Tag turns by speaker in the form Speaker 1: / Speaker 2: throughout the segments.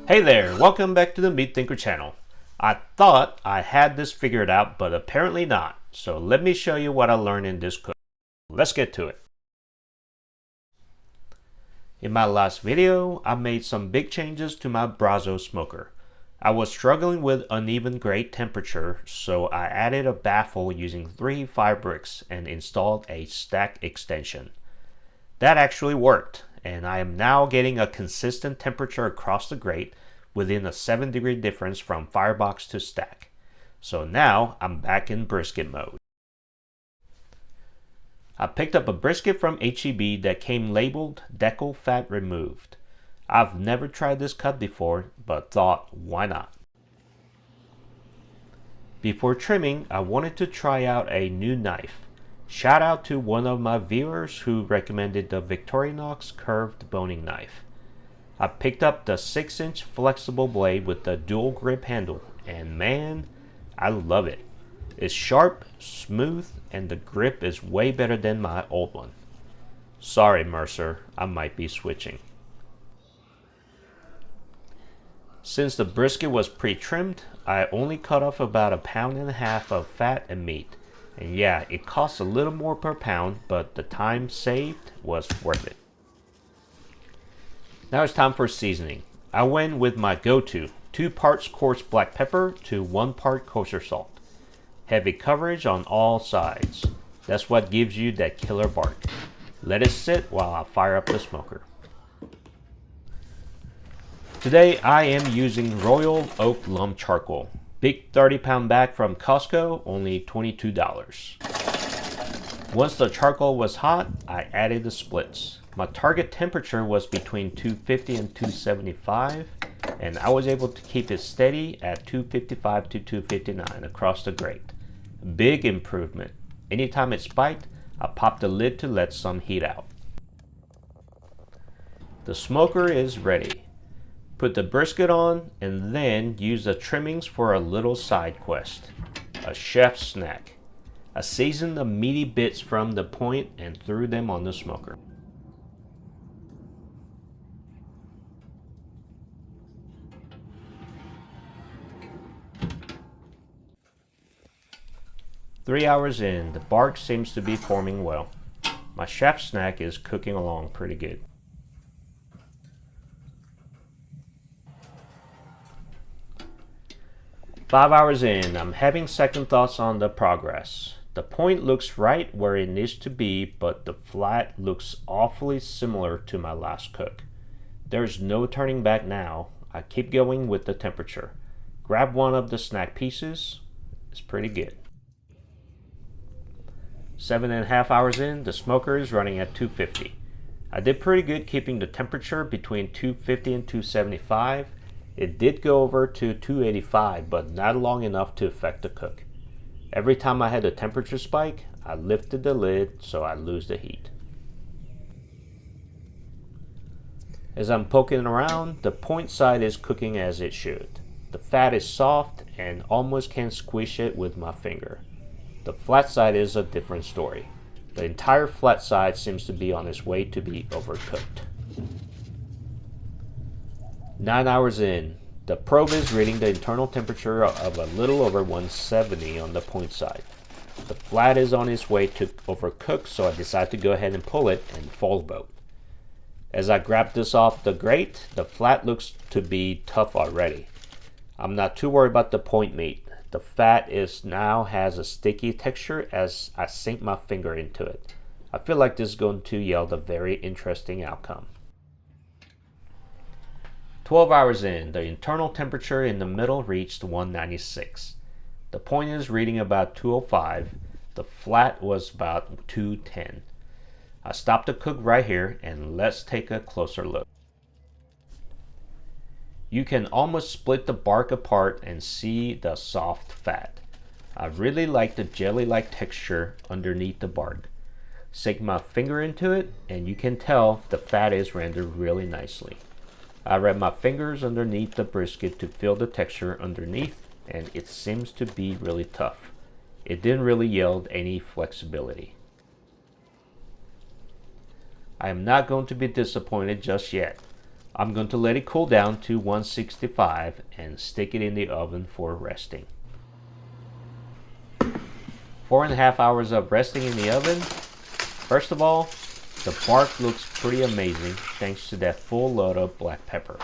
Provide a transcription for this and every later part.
Speaker 1: Hey there, welcome back to the Meat Thinker channel. I thought I had this figured out, but apparently not. So let me show you what I learned in this cook. Let's get to it. In my last video, I made some big changes to my Brazos smoker. I was struggling with uneven grate temperature, so I added a baffle using 3 firebricks and installed a stack extension. That actually worked, and I am now getting a consistent temperature across the grate within a 7-degree difference from firebox to stack. So now I'm back in brisket mode. I picked up a brisket from HEB that came labeled Deckle Fat Removed. I've never tried this cut before, but thought, why not? Before trimming, I wanted to try out a new knife. Shout out to one of my viewers who recommended the Victorinox curved boning knife. I picked up the 6-inch flexible blade with the dual grip handle, and man, I love it. It's sharp, smooth, and the grip is way better than my old one. Sorry, Mercer, I might be switching. Since the brisket was pre-trimmed, I only cut off about 1.5 pounds of fat and meat. And yeah, it costs a little more per pound, but the time saved was worth it. Now it's time for seasoning. I went with my go-to, 2 parts coarse black pepper to 1 part kosher salt. Heavy coverage on all sides. That's what gives you that killer bark. Let it sit while I fire up the smoker. Today I am using Royal Oak Lump Charcoal. Big 30-pound bag from Costco, only $22. Once the charcoal was hot, I added the splits. My target temperature was between 250 and 275, and I was able to keep it steady at 255 to 259 across the grate. Big improvement. Anytime it spiked, I popped the lid to let some heat out. The smoker is ready. Put the brisket on and then use the trimmings for a little side quest. A chef's snack. I seasoned the meaty bits from the point and threw them on the smoker. Three hours in, the bark seems to be forming well. My chef's snack is cooking along pretty good. Five hours in, I'm having second thoughts on the progress. The point looks right where it needs to be, but the flat looks awfully similar to my last cook. There's no turning back now. I keep going with the temperature. Grab one of the snack pieces. It's pretty good. 7.5 hours in, the smoker is running at 250. I did pretty good keeping the temperature between 250 and 275. It did go over to 285, but not long enough to affect the cook. Every time I had a temperature spike, I lifted the lid so I lose the heat. As I'm poking around, the point side is cooking as it should. The fat is soft and almost can't squish it with my finger. The flat side is a different story. The entire flat side seems to be on its way to be overcooked. 9 hours in, the probe is reading the internal temperature of a little over 170 on the point side. The flat is on its way to overcook, so I decided to go ahead and pull it and fold boat. As I grab this off the grate, the flat looks to be tough already. I'm not too worried about the point meat. The fat now has a sticky texture as I sink my finger into it. I feel like this is going to yield a very interesting outcome. 12 hours in, the internal temperature in the middle reached 196. The point is reading about 205. The flat was about 210. I stopped the cook right here and let's take a closer look. You can almost split the bark apart and see the soft fat. I really like the jelly-like texture underneath the bark. Sink my finger into it and you can tell the fat is rendered really nicely. I ran my fingers underneath the brisket to feel the texture underneath, and it seems to be really tough. It didn't really yield any flexibility. I am not going to be disappointed just yet. I'm going to let it cool down to 165 and stick it in the oven for resting. 4.5 hours of resting in the oven. First of all, the bark looks pretty amazing thanks to that full load of black pepper.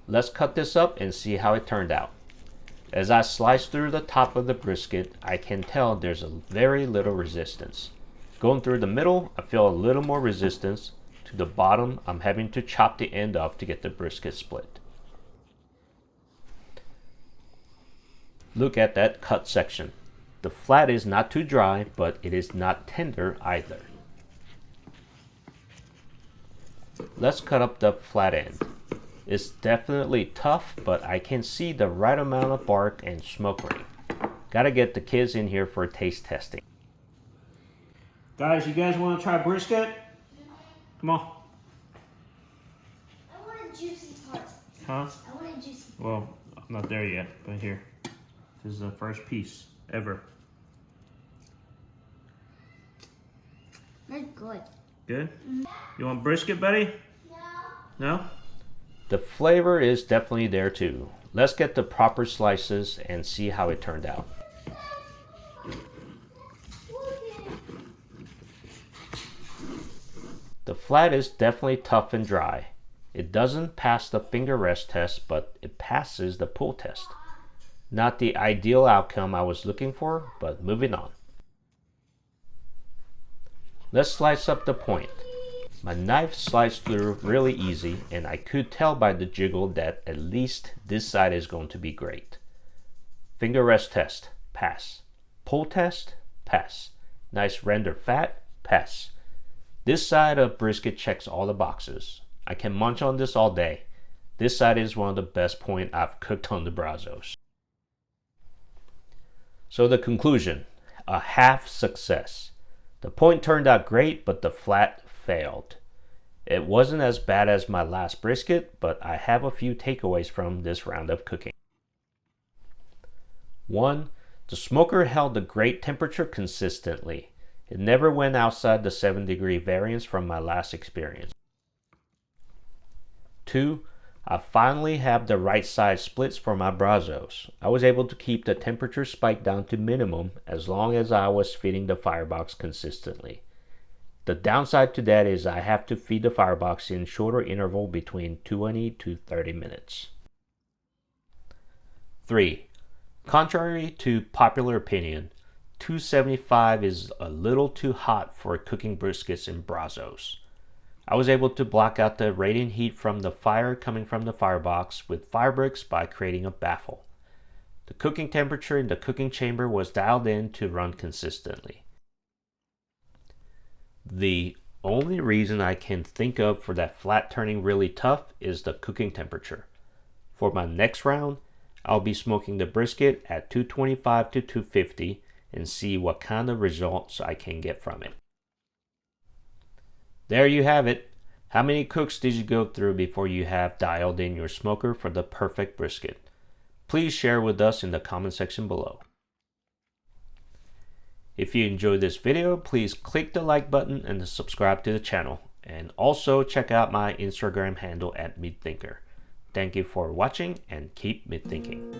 Speaker 1: Let's cut this up and see how it turned out. As I slice through the top of the brisket, I can tell there's a very little resistance. Going through the middle, I feel a little more resistance. To the bottom, I'm having to chop the end off to get the brisket split. Look at that cut section. The flat is not too dry, but it is not tender either. Let's cut up the flat end. It's definitely tough, but I can see the right amount of bark and smoke ring. Gotta get the kids in here for taste testing. Guys, you guys want to try brisket? Come on.
Speaker 2: I want a juicy part.
Speaker 1: Huh?
Speaker 2: I want a juicy part.
Speaker 1: Well, I'm not there yet, but here. This is the first piece ever.
Speaker 2: That's good.
Speaker 1: Good? You want brisket, buddy?
Speaker 2: No.
Speaker 1: No? The flavor is definitely there too. Let's get the proper slices and see how it turned out. The flat is definitely tough and dry. It doesn't pass the finger rest test, but it passes the pull test. Not the ideal outcome I was looking for, but moving on. Let's slice up the point. My knife sliced through really easy, and I could tell by the jiggle that at least this side is going to be great. Finger rest test, pass. Pull test, pass. Nice render fat, pass. This side of brisket checks all the boxes. I can munch on this all day. This side is one of the best point I've cooked on the Brazos. So the conclusion, a half success. The point turned out great, but the flat failed. It wasn't as bad as my last brisket, but I have a few takeaways from this round of cooking. 1. The smoker held the grate temperature consistently. It never went outside the 7-degree variance from my last experience. 2. I finally have the right size splits for my Brazos. I was able to keep the temperature spike down to minimum as long as I was feeding the firebox consistently. The downside to that is I have to feed the firebox in shorter interval between 20 to 30 minutes. 3. Contrary to popular opinion, 275 is a little too hot for cooking briskets in Brazos. I was able to block out the radiant heat from the fire coming from the firebox with firebricks by creating a baffle. The cooking temperature in the cooking chamber was dialed in to run consistently. The only reason I can think of for that flat turning really tough is the cooking temperature. For my next round, I'll be smoking the brisket at 225 to 250 and see what kind of results I can get from it. There you have it. How many cooks did you go through before you have dialed in your smoker for the perfect brisket? Please share with us in the comment section below. If you enjoyed this video, please click the like button and subscribe to the channel. And also check out my Instagram handle at MeatThinker. Thank you for watching and keep meat thinking.